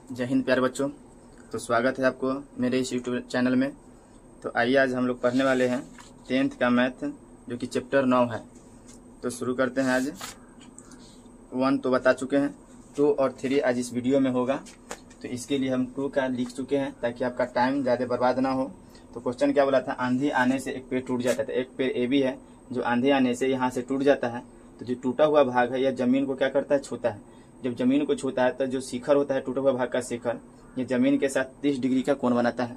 जय हिंद प्यारे बच्चों। तो स्वागत है आपको मेरे इस यूट्यूब चैनल में। तो आइए आज हम लोग पढ़ने वाले हैं 10th का मैथ जो कि चैप्टर 9 है। तो शुरू करते हैं। आज 1 तो बता चुके हैं, 2 और 3 आज इस वीडियो में होगा। तो इसके लिए हम 2 का लिख चुके हैं ताकि आपका टाइम ज़्यादा बर्बाद ना हो। तो क्वेश्चन क्या बोला था, आंधी आने से एक पेड़ टूट जाता था। एक पेड़ ए भी है जो आंधी आने से यहाँ से टूट जाता है। तो जो टूटा हुआ भाग है यह जमीन को क्या करता है, छूता है। जब जमीन को छूता है तो जो शिखर होता है, टूटा हुआ भाग का शिखर, ये जमीन के साथ 30 डिग्री का कोण बनाता है।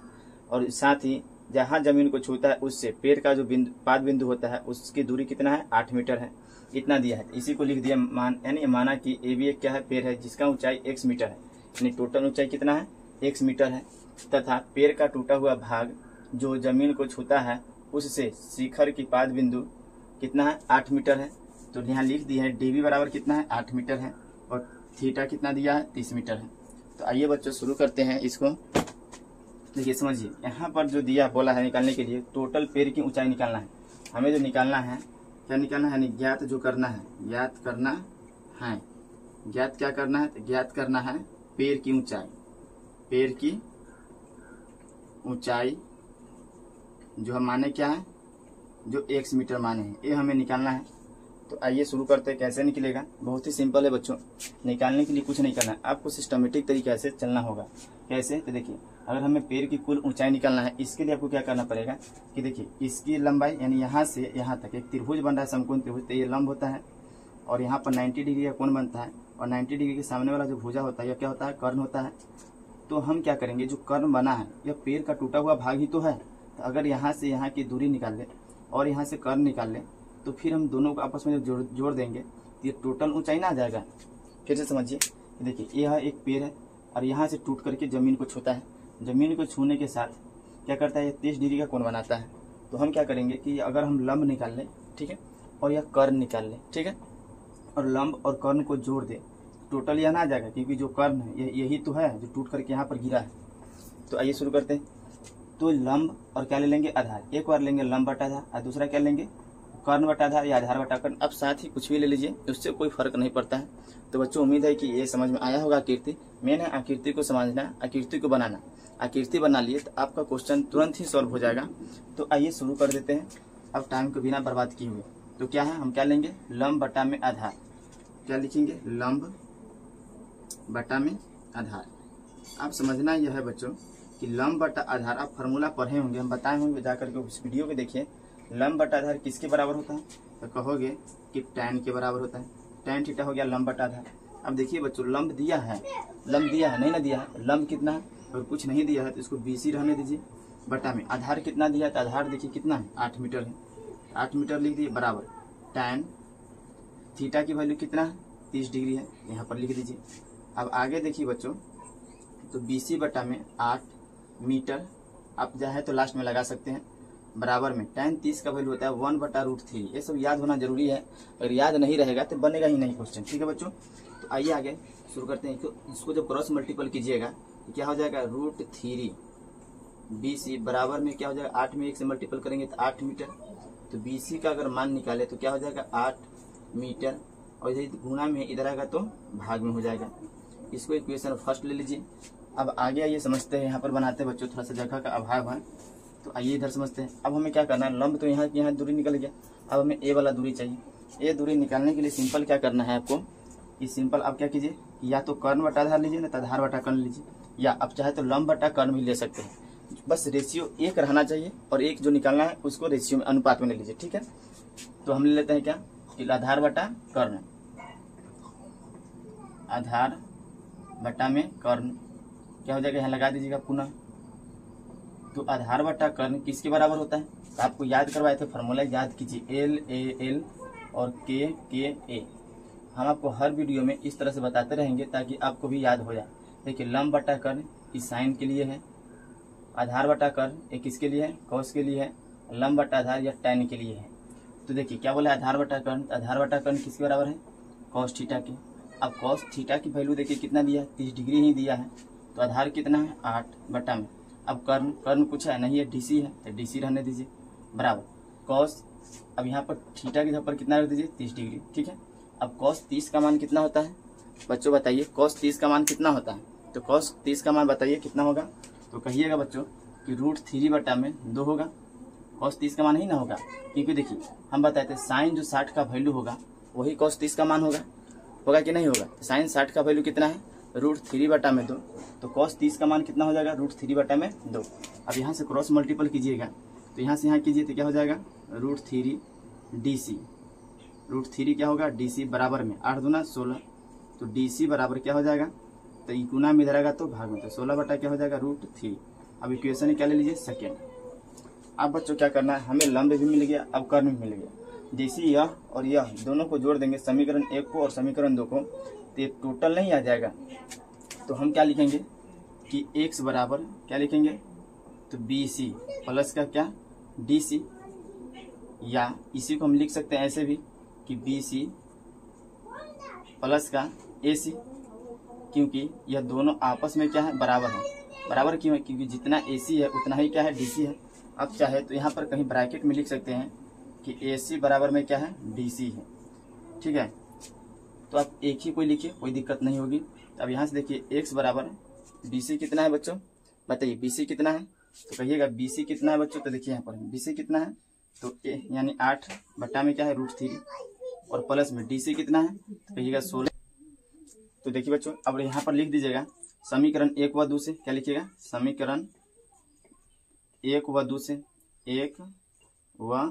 और साथ ही जहाँ जमीन को छूता है उससे पेड़ का जो पाद बिंदु होता है उसकी दूरी कितना है, 8 मीटर है। इतना दिया है, इसी को लिख दिया यानी माना कि ए भी एक क्या है, पेड़ है जिसका ऊंचाई x मीटर है। यानी टोटल ऊंचाई कितना है, x मीटर है। तथा पेड़ का टूटा हुआ भाग जो जमीन को छूता है उससे शिखर की पाद बिंदु कितना है, 8 मीटर है। तो यहाँ लिख दिया है डी भी बराबर कितना है, 8 मीटर है। और थीटा कितना दिया है, 30 मीटर है। तो आइए बच्चों शुरू करते हैं इसको। देखिए समझिए, यहाँ पर जो दिया बोला है निकालने के लिए टोटल पेड़ की ऊंचाई निकालना है। हमें जो निकालना है, क्या निकालना है, ज्ञात जो करना है, ज्ञात करना है। ज्ञात क्या करना है, तो ज्ञात करना है पेड़ की ऊंचाई। पेड़ की ऊंचाई जो हम माने क्या है, जो x मीटर माने हैं, ये हमें निकालना है। तो आइए शुरू करते हैं। कैसे निकलेगा, बहुत ही सिंपल है बच्चों। निकालने के लिए कुछ नहीं करना है, आपको सिस्टमेटिक तरीके से चलना होगा। कैसे, तो देखिए अगर हमें पेड़ की कुल ऊंचाई निकालना है, इसके लिए आपको क्या करना पड़ेगा कि देखिए इसकी लंबाई यानी यहाँ से यहाँ तक एक त्रिभुज बन रहा है, समकोण त्रिभुज। तो ये लंब होता है और यहाँ पर 90 डिग्री का कोण बनता है। और 90 डिग्री के सामने वाला जो भुजा होता है यह क्या होता है, कर्ण होता है। तो हम क्या करेंगे, जो कर्ण बना है यह पेड़ का टूटा हुआ भाग ही तो है। तो अगर यहाँ से यहाँ की दूरी निकाल ले और यहाँ से कर्ण निकाल ले तो फिर हम दोनों को आपस में जोड़ देंगे तो ये टोटल ऊंचाई ना आ जाएगा। फिर से समझिए, देखिए यह एक पेड़ है और यहाँ से टूट करके जमीन को छूता है। जमीन को छूने के साथ क्या करता है, ये 30 डिग्री का कोण बनाता है। तो हम क्या करेंगे कि अगर हम लंब निकाल लें, ठीक है, और यह कर्ण निकाल लें, ठीक है, और लंब और कर्ण को जोड़ दे, टोटल यह ना आ जाएगा, क्योंकि जो कर्ण है यही तो है जो टूट करके यहाँ पर गिरा है। तो आइए शुरू करते हैं। तो लंब और क्या ले लेंगे, आधार। एक बार लेंगे लंब बटा आधार और दूसरा क्या लेंगे, कर्ण बटा आधार या आधार बटा कर्ण। अब साथ ही कुछ भी ले लीजिए, उससे कोई फर्क नहीं पड़ता है। तो बच्चों उम्मीद है कि ये समझ में आया होगा। आकृति मेन है, आकृति को समझना, आकृति को बनाना। आकृति बना लिए तो आपका क्वेश्चन तुरंत ही सॉल्व हो जाएगा। तो आइए शुरू कर देते हैं अब टाइम को बिना बर्बाद किए हुए। तो क्या है, हम क्या लेंगे, लंब बटा में आधार। क्या लिखेंगे, लंब बटा में आधार। आप समझना यह है बच्चों कि लंब बटा आधार, आप फार्मूला पढ़े होंगे, हम बताए होंगे, जाकर के उस वीडियो को देखिए। लंब बटा आधार किसके बराबर होता है, तो कहोगे कि tan के बराबर होता है। tan थीटा हो गया लंब बटा आधार। अब देखिए बच्चों, लंब दिया है, लंब दिया है, नहीं ना दिया है, लंब कितना है और कुछ नहीं दिया है तो इसको BC रहने दीजिए। बटा में आधार कितना दिया है, तो आधार देखिए कितना है, 8 मीटर है। 8 मीटर लिख दिए बराबर tan थीटा की वैल्यू कितना है, 30 डिग्री है, यहाँ पर लिख दीजिए। अब आगे देखिए बच्चों, तो BC बटा में 8 मीटर, आप चाहे तो लास्ट में लगा सकते हैं, बराबर में tan 30 का वैल्यू होता है 1/√3। ये सब याद होना जरूरी है, अगर याद नहीं रहेगा तो बनेगा ही नहीं क्वेश्चन, ठीक है बच्चों। तो आइए आगे शुरू करते हैं। इसको जब क्रॉस मल्टीपल कीजिएगा तो क्या हो जाएगा, √3 BC बराबर में क्या हो जाएगा, 8 में 1 से मल्टीपल करेंगे तो 8 मीटर। तो BC का अगर मान निकाले तो क्या हो जाएगा, 8 मीटर। और इधर गुणा में इधर आएगा तो भाग में हो जाएगा। इसको इक्वेशन फर्स्ट ले लीजिए। अब आगे आइए समझते हैं, यहाँ पर बनाते हैं बच्चों, थोड़ा सा जगह का अभाव है तो आइए इधर समझते हैं। अब हमें क्या करना है, लंब तो यहाँ की यहाँ दूरी निकल गया, अब हमें ए वाला दूरी चाहिए। ये दूरी निकालने के लिए सिंपल क्या करना है आपको, कि सिंपल आप क्या कीजिए, या तो कर्ण बटा आधार लीजिए ना तो आधार बटा कर्ण लीजिए, या आप चाहे तो लंब बटा कर्ण भी ले सकते हैं। बस रेशियो 1 रहना चाहिए और एक जो निकालना है उसको रेशियो में अनुपात में ले लीजिए, ठीक है। तो हम ले लेते हैं क्या, कि आधार बटा कर्ण, आधार बटा में कर्ण क्या हो जाएगा, यहाँ लगा दीजिएगा पुनः। तो आधार बटा कर्ण किसके बराबर होता है, तो आपको याद करवाए थे, फॉर्मूला याद कीजिए, LA/L और KKA। हम आपको हर वीडियो में इस तरह से बताते रहेंगे ताकि आपको भी याद हो जाए। देखिए लंब बटा कर्ण इस साइन के लिए है, आधार बटा कर्ण एक किसके लिए है, कॉस के लिए है, लंब बटा आधार या tan के लिए है। तो देखिए क्या बोला, आधार बटा कर्ण, आधार बटा कर्ण किसके बराबर है, कॉस थीटा के। अब कॉस थीटा की वैल्यू देखिए कितना दिया है, 30 डिग्री ही दिया है। तो आधार कितना है, 8 बटा में, अब कर्ण कुछ है नहीं है, DC है, तो DC रहने दीजिए बराबर कॉस। अब यहाँ पर थीटा के पर कितना रख दीजिए, 30 डिग्री, ठीक है। अब कॉस 30 का मान कितना होता है बच्चों, बताइए कॉस 30 का मान कितना होता है, तो cos 30 का मान बताइए कितना होगा। तो कहिएगा बच्चों कि √3/2 होगा। cos 30 का मान ही ना होगा, क्योंकि देखिए हम बताए थे साइन जो 60 का वैल्यू होगा वही cos 30 का मान होगा कि नहीं होगा। तो साइन 60 का वैल्यू कितना है √3/2, तो cos 30 का मान कितना हो जाएगा √3/2। अब यहाँ से क्रॉस मल्टीपल कीजिएगा, तो यहाँ से यहाँ कीजिए तो क्या हो जाएगा √3 DC। √3 क्या होगा DC बराबर में 8 दूना 16, तो DC बराबर क्या हो जाएगा, तो गुना में इधर आएगा तो भाग में, तो 16 बटा क्या हो जाएगा √3। अब इक्वेशन क्या ले लीजिए सेकेंड। अब बच्चों क्या करना है, हमें लंब भी मिल गया, अब कर्ण भी मिल गया। जैसे यह और यह दोनों को जोड़ देंगे समीकरण 1 को और समीकरण 2 को, तो ये टोटल नहीं आ जाएगा। तो हम क्या लिखेंगे कि x बराबर क्या लिखेंगे, तो BC प्लस का क्या DC, या इसी को हम लिख सकते हैं ऐसे भी कि BC प्लस का AC, क्योंकि यह दोनों आपस में क्या है बराबर है। बराबर क्यों है, क्योंकि जितना AC है उतना ही क्या है DC है। अब चाहे तो यहाँ पर कहीं ब्रैकेट में लिख सकते हैं कि AC बराबर में क्या है DC है, ठीक है। तो आप एक ही कोई लिखिए, कोई दिक्कत नहीं होगी। अब यहाँ से देखिए x बराबर BC कितना है बच्चों, बताइए BC कितना है, तो कहिएगा BC कितना है बच्चों। तो देखिए यहाँ पर BC कितना है, तो यानी 8 बटा में क्या है √3 और प्लस में DC कितना है, तो कहिएगा 16। तो देखिए बच्चों अब यहाँ पर लिख दीजिएगा समीकरण 1 व 2 से, क्या लिखिएगा समीकरण 1 व 2 से, 1 व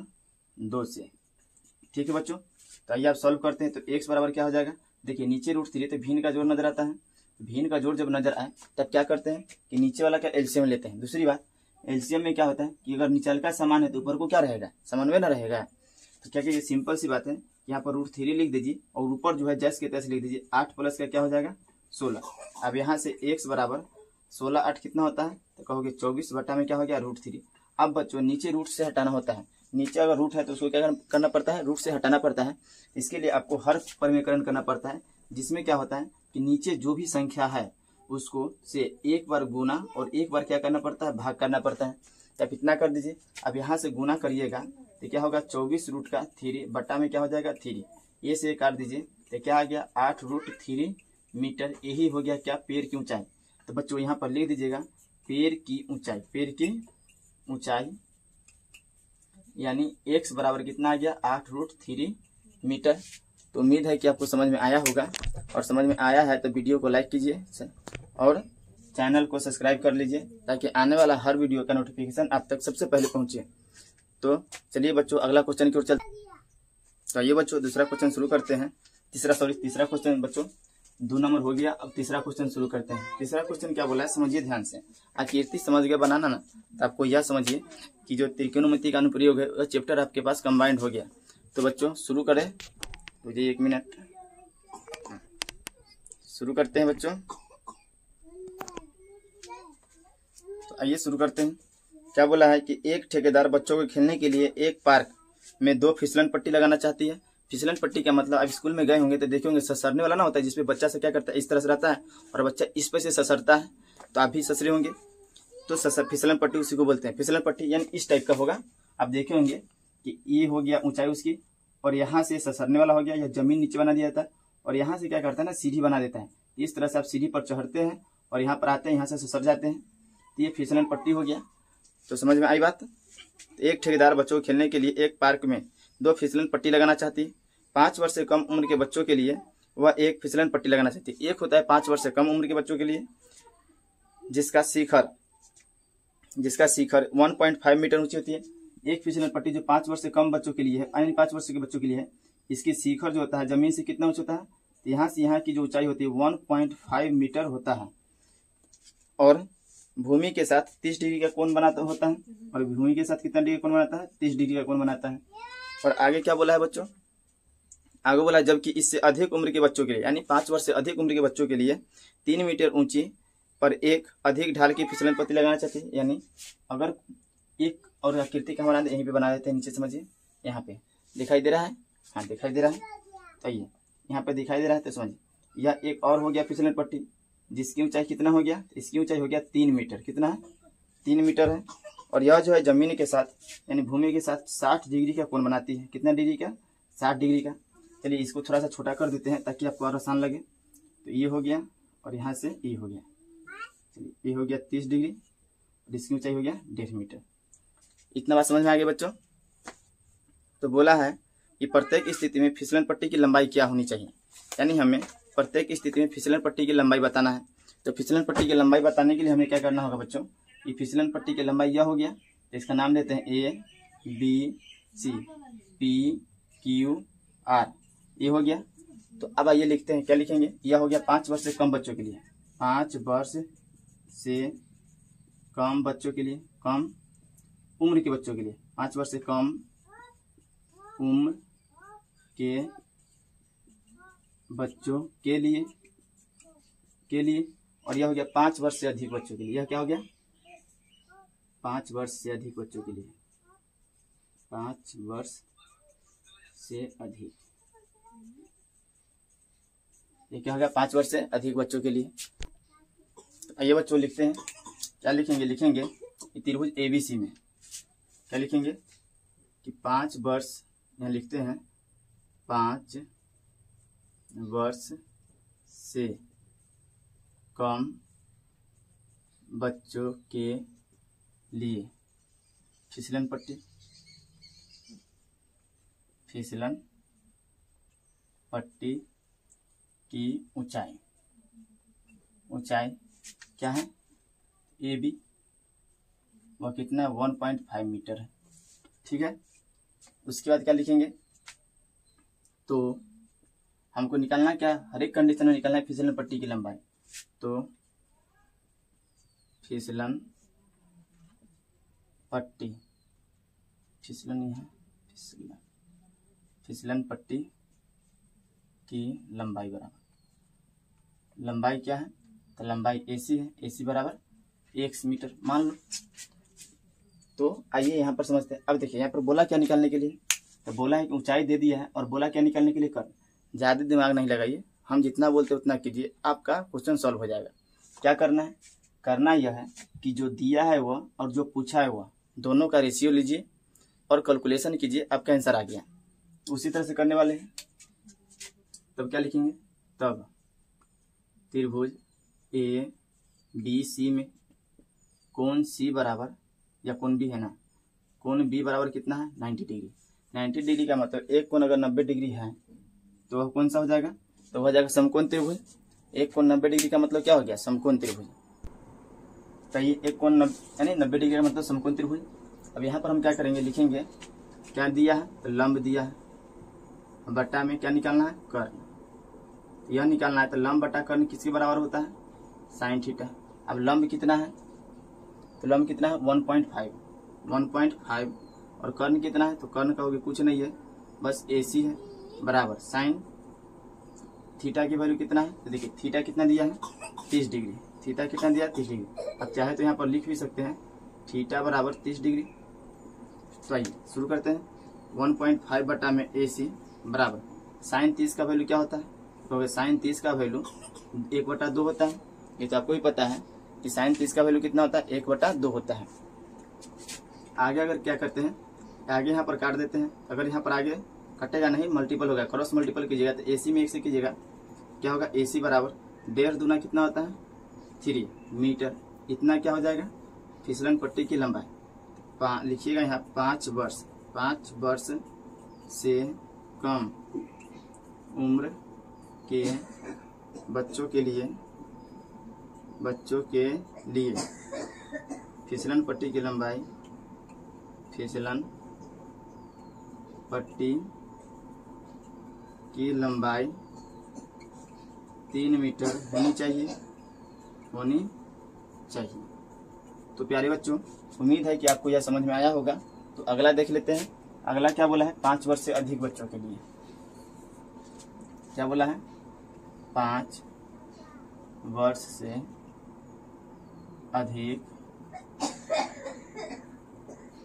2 से, ठीक है बच्चों। तो आइए आप सॉल्व करते हैं। तो x बराबर क्या हो जाएगा, देखिए नीचे √3 तो भिन्न का जोड़ नजर आता है, भिन्न का जोड़ जब नजर आए तब क्या करते हैं कि नीचे वाला का एलसीएम लेते हैं। दूसरी बात एलसीएम में क्या होता है कि अगर नीचे का समान है तो ऊपर को क्या रहेगा समन्वय ना रहेगा। तो क्या कीजिए सिंपल सी बात है, यहाँ पर √3 लिख दीजिए और ऊपर जो है जैसे के तैसे लिख दीजिए 8 प्लस का क्या हो जाएगा 16। अब यहाँ से x बराबर 16 8 कितना होता है, तो कहोगे 24 बटा में क्या हो गया √3। अब बच्चों नीचे रूट से हटाना होता है, नीचे अगर रूट है तो उसको क्या करना पड़ता है रूट से हटाना पड़ता है। इसके लिए आपको हर परिमेकरण करना पड़ता है, जिसमें क्या होता है कि नीचे जो भी संख्या है उसको से एक बार गुना और एक बार क्या करना पड़ता है भाग करना पड़ता है। तो आप इतना कर दीजिए। अब यहाँ से गुना करिएगा तो क्या होगा 24√3 बटा में क्या हो जाएगा 3, ये से काट दीजिए तो क्या आ गया 8√3 मीटर। यही हो गया क्या पेड़ की ऊंचाई। तो बच्चों यहाँ पर लिख दीजिएगा पेड़ की ऊंचाई, पेड़ की ऊंचाई यानी x बराबर कितना आ गया 8√3 मीटर। तो उम्मीद है कि आपको समझ में आया होगा, और समझ में आया है तो वीडियो को लाइक कीजिए और चैनल को सब्सक्राइब कर लीजिए ताकि आने वाला हर वीडियो का नोटिफिकेशन आप तक सबसे पहले पहुंचे। तो चलिए बच्चों अगला क्वेश्चन की ओर चलते हैं। तो ये बच्चों दूसरा क्वेश्चन शुरू करते हैं। तीसरा क्वेश्चन बच्चों 2 नंबर हो गया। अब तीसरा क्वेश्चन शुरू करते हैं। तीसरा क्वेश्चन क्या बोला है समझिए ध्यान से। आकृति समझ गया बनाना ना, तो आपको यह समझिए कि जो त्रिकोणमिति का अनुप्रयोग है वह चैप्टर आपके पास कंबाइंड हो गया। तो बच्चों शुरू करें, मुझे 1 मिनट शुरू करते हैं बच्चों। तो आइए शुरू करते हैं। क्या बोला है कि एक ठेकेदार बच्चों को खेलने के लिए एक पार्क में 2 फिसलन पट्टी लगाना चाहती है। फिसलन पट्टी का मतलब आप स्कूल में गए होंगे तो देखे होंगे ससरने वाला ना होता है, जिसपे बच्चा से क्या करता है इस तरह से रहता है और बच्चा इस पे से ससरता है, तो आप भी ससरे होंगे। तो फिसलन पट्टी उसी को बोलते हैं। फिसलन पट्टी यानी इस टाइप का होगा। आप देखे होंगे कि ये हो गया ऊंचाई उसकी, और यहाँ से ससरने वाला हो गया, यह जमीन नीचे बना दिया जाता है, और यहाँ से क्या करता है ना सीढ़ी बना देता है। इस तरह से आप सीढ़ी पर चढ़ते हैं और यहाँ पर आते हैं, यहाँ से ससर जाते हैं। तो ये फिसलन पट्टी हो गया। तो समझ में आई बात। तो एक ठेकेदार बच्चों को खेलने के लिए एक पार्क में 2 फिसलन पट्टी लगाना चाहती है। 5 वर्ष से कम उम्र के बच्चों के लिए वह एक फिसलन पट्टी लगाना चाहती है। एक होता है 5 वर्ष से कम उम्र के बच्चों के लिए जिसका शिखर 1.5 मीटर ऊंची होती है। एक फिसलन पट्टी जो 5 वर्ष से कम बच्चों के लिए है, यानी 5 वर्ष के बच्चों के लिए है, इसकी शिखर जो होता है जमीन से कितना ऊंचा होता है, तो यहाँ से यहाँ की जो ऊंचाई होती है 1.5 मीटर होता है, और भूमि के साथ 30 डिग्री का कोण बनाता होता है। और भूमि के साथ कितना डिग्री कोण बनाता है 30 डिग्री का कोण बनाता है। और आगे क्या बोला है बच्चों, आगे बोला जबकि इससे अधिक उम्र के बच्चों के लिए यानी 5 वर्ष से अधिक उम्र के बच्चों के लिए 3 मीटर ऊंची पर एक अधिक ढाल की फिसलन पट्टी लगाना चाहते हैं। यानी अगर एक और आकृति का बना दे, यहीं पे बना देते हैं, नीचे समझिए यहाँ पे दिखाई दे रहा है, हाँ दिखाई दे रहा है, तो ये यहाँ पे दिखाई दे रहा है। तो समझिए यह एक और हो गया फिसलन पट्टी जिसकी ऊंचाई कितना हो गया, इसकी ऊंचाई हो गया 3 मीटर। कितना है 3 मीटर है। और यह जो है जमीन के साथ यानी भूमि के साथ 60 डिग्री का कोण बनाती है। कितना डिग्री का 60 डिग्री का। चलिए इसको थोड़ा सा छोटा कर देते हैं ताकि आपको और आसान लगे। तो ये हो गया और यहाँ से ये हो गया। चलिए ये हो गया 30 डिग्री और इसकी ऊंचाई हो गया 1.5 मीटर। इतना बात समझ में आ गया बच्चों। तो बोला है कि प्रत्येक स्थिति में फिसलन पट्टी की लंबाई क्या होनी चाहिए, यानी हमें प्रत्येक स्थिति में फिसलन पट्टी की लंबाई बताना है। तो फिसलन पट्टी की लंबाई बताने के लिए हमें क्या करना होगा बच्चों, कि फिसलन पट्टी की लंबाई यह हो गया, तो इसका नाम देते हैं ABC, PQR, ये हो गया। तो अब आइए लिखते हैं, क्या लिखेंगे, यह हो गया 5 वर्ष से कम बच्चों के लिए, 5 वर्ष से कम बच्चों के लिए, कम उम्र के बच्चों के लिए, 5 वर्ष से कम उम्र के बच्चों के लिए और यह हो गया 5 वर्ष से अधिक बच्चों के लिए। यह क्या हो गया, 5 वर्ष से अधिक बच्चों के लिए, 5 वर्ष से अधिक, ये क्या हो गया, 5 वर्ष से अधिक बच्चों के लिए। आइए बच्चों लिखते हैं, क्या लिखेंगे, लिखेंगे त्रिभुज ABC में क्या लिखेंगे कि 5 वर्ष, यहाँ लिखते हैं 5 वर्ष से कम बच्चों के लिए फिसलन पट्टी की ऊंचाई क्या है, AB, वह कितना है, 1.5 मीटर है। ठीक है, उसके बाद क्या लिखेंगे, तो हमको निकालना क्या, हर एक कंडीशन में निकालना है फिसलन पट्टी की लंबाई। तो फिसलन पट्टी, फिसलन पट्टी की लंबाई बराबर, लंबाई क्या है, तो लंबाई AC है, AC बराबर x मीटर मान लो। तो आइए यहाँ पर समझते हैं। अब देखिए यहाँ पर बोला क्या निकालने के लिए, तो बोला है कि ऊंचाई दे दिया है और बोला क्या निकालने के लिए, कर। ज़्यादा दिमाग नहीं लगाइए, हम जितना बोलते उतना कीजिए, आपका क्वेश्चन सॉल्व हो जाएगा। क्या करना है, करना यह है कि जो दिया है वह और जो पूछा है वह दोनों का रेशियो लीजिए और कैलकुलेशन कीजिए, आपका आंसर आ गया। उसी तरह से करने वाले हैं। तब क्या लिखेंगे, तब त्रिभुज ABC में कोण C बराबर, या कोण B है ना, कोण B बराबर कितना है, 90 डिग्री। 90 डिग्री का मतलब एक कोण अगर 90 डिग्री है तो वह कौन सा हो जाएगा, तो हो जाएगा समकोण त्रिभुज। एक कोण 90 डिग्री का मतलब क्या हो गया, समकोण त्रिभुज। तो ये एक कोण यानी 90 डिग्री का मतलब समकोण त्रिभुज। अब यहाँ पर हम क्या करेंगे, लिखेंगे क्या दिया है, तो लंब दिया है, बट्टा में क्या निकालना है, कर्ण। यह निकालना है, तो लंब बट्टा कर्ण किसके बराबर होता है, साइन थीटा। अब लंब कितना है, तो लंब कितना है 1.5 और कर्ण कितना है, तो कर्ण का हो गया कुछ नहीं है, बस AC है, बराबर साइन थीटा की वैल्यू कितना है, तो देखिए थीटा कितना दिया है 30 डिग्री, थीटा कितना दिया 30 डिग्री। अब चाहे तो यहाँ पर लिख भी सकते हैं थीटा बराबर 30 डिग्री। तो आइए शुरू करते हैं। 1.5 बटा में AC बराबर साइन 30 का वैल्यू क्या होता है, तो साइन 30 का वैल्यू 1/2 होता है। ये तो आपको ही पता है कि साइन 30 का वैल्यू कितना होता है, 1/2 होता है। आगे अगर क्या करते हैं, आगे यहाँ पर काट देते हैं। अगर यहाँ पर आगे कटेगा नहीं, मल्टीपल होगा, क्रॉस मल्टीपल कीजिएगा, तो AC में 1 से कीजिएगा, क्या होगा, AC बराबर 1.5 दूना कितना होता है 3 मीटर। इतना क्या हो जाएगा, फिसलन पट्टी की लंबाई। लिखिएगा यहाँ 5 वर्ष से कम उम्र के बच्चों के लिए फिसलन पट्टी की लंबाई, फिसलन पट्टी की लंबाई 3 मीटर होनी चाहिए। तो प्यारे बच्चों, उम्मीद है कि आपको यह समझ में आया होगा। तो अगला देख लेते हैं। अगला क्या बोला है, 5 वर्ष से अधिक बच्चों के लिए। क्या बोला है, 5 वर्ष से अधिक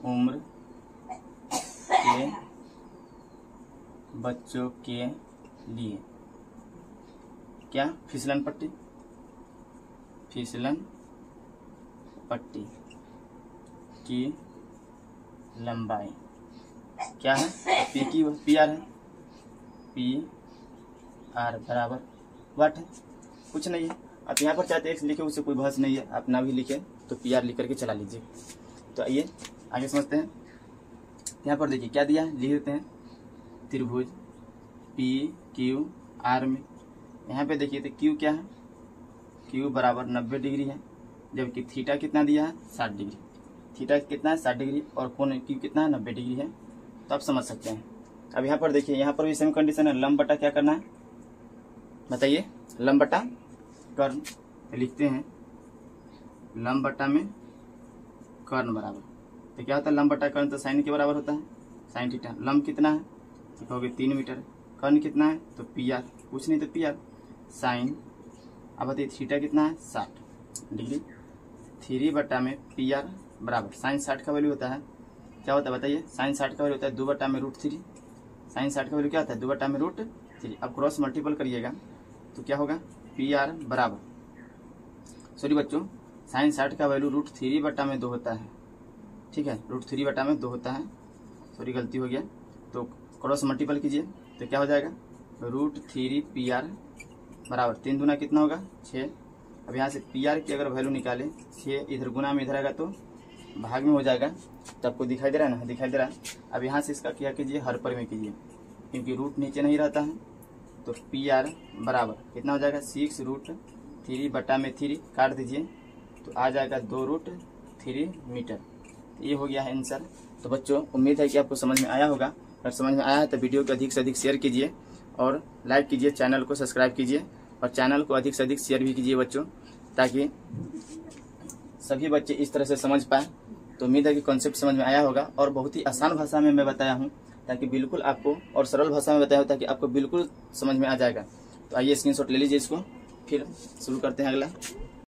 उम्र के बच्चों के लिए क्या, फिसलन पट्टी की लंबाई क्या है, PR है, PR बराबर वाट है, कुछ नहीं है, आप यहाँ पर चाहते एक्स लिखे, उससे कोई बहस नहीं है, आप ना भी लिखे तो पी आर लिख करके चला लीजिए। तो आइए आगे समझते हैं। यहाँ पर देखिए क्या दिया है, लिख देते हैं त्रिभुज पी क्यू आर में। यहाँ पे देखिए तो क्यू क्या है, क्यू बराबर 90 डिग्री है, जबकि थीटा कितना दिया है 60 डिग्री। थीटा कितना है 60 डिग्री और कोण क्यू कितना है 90 डिग्री है। तो आप समझ सकते हैं। अब यहाँ पर देखिए, यहाँ पर भी सेम कंडीशन है, लंब बटा क्या करना है बताइए, लंब बटा कर्ण। तो लिखते हैं लंब बटा में कर्ण बराबर, तो क्या होता है लंब बटा कर्ण, तो साइन के बराबर होता है साइन थीटा। लंब कितना है तो कहोगे 3 मीटर, कर्ण कितना है तो पी आर, कुछ नहीं तो पी आर साइन। अब बताइए थीटा कितना है 60 डिग्री, 3 बटा में पी आर बराबर साइन 60 का वैल्यू होता है, क्या होता है बताइए, साइन 60 का वैल्यू होता है 2 बटा में √3। साइन 60 का वैल्यू क्या होता है 2 बटा में √3। अब क्रॉस मल्टीपल करिएगा तो क्या होगा, पी आर बराबर, सॉरी बच्चों, साइन 60 का वैल्यू √3 बटा में 2 होता है, ठीक है, √3 बटा में 2 होता है, सॉरी गलती हो गया। तो क्रॉस मल्टीपल कीजिए तो क्या हो जाएगा, √3 पी आर बराबर 3 दूना कितना होगा 6। अब यहाँ से पी आर की अगर वैल्यू निकाले, 6 इधर गुना में इधर आएगा तो भाग में हो जाएगा। तो आपको दिखाई दे रहा है ना, दिखाई दे रहा है। अब यहाँ से इसका क्या कीजिए, हर पर में कीजिए, क्योंकि रूट नीचे नहीं रहता है। तो पी आर बराबर कितना हो जाएगा 6√3 बटा में 3 काट दीजिए तो आ जाएगा 2√3 मीटर। ये हो गया है आंसर। तो बच्चों उम्मीद है कि आपको समझ में आया होगा। अगर समझ में आया है तो वीडियो को अधिक से अधिक शेयर कीजिए और लाइक कीजिए, चैनल को सब्सक्राइब कीजिए और चैनल को अधिक से अधिक शेयर भी कीजिए बच्चों, ताकि सभी बच्चे इस तरह से समझ पाए। तो उम्मीद है कि कॉन्सेप्ट समझ में आया होगा और बहुत ही आसान भाषा में मैं बताया हूँ, ताकि बिल्कुल आपको, और सरल भाषा में बताया हूँ ताकि आपको बिल्कुल समझ में आ जाएगा। तो आइए स्क्रीनशॉट ले लीजिए इसको, फिर शुरू करते हैं अगला।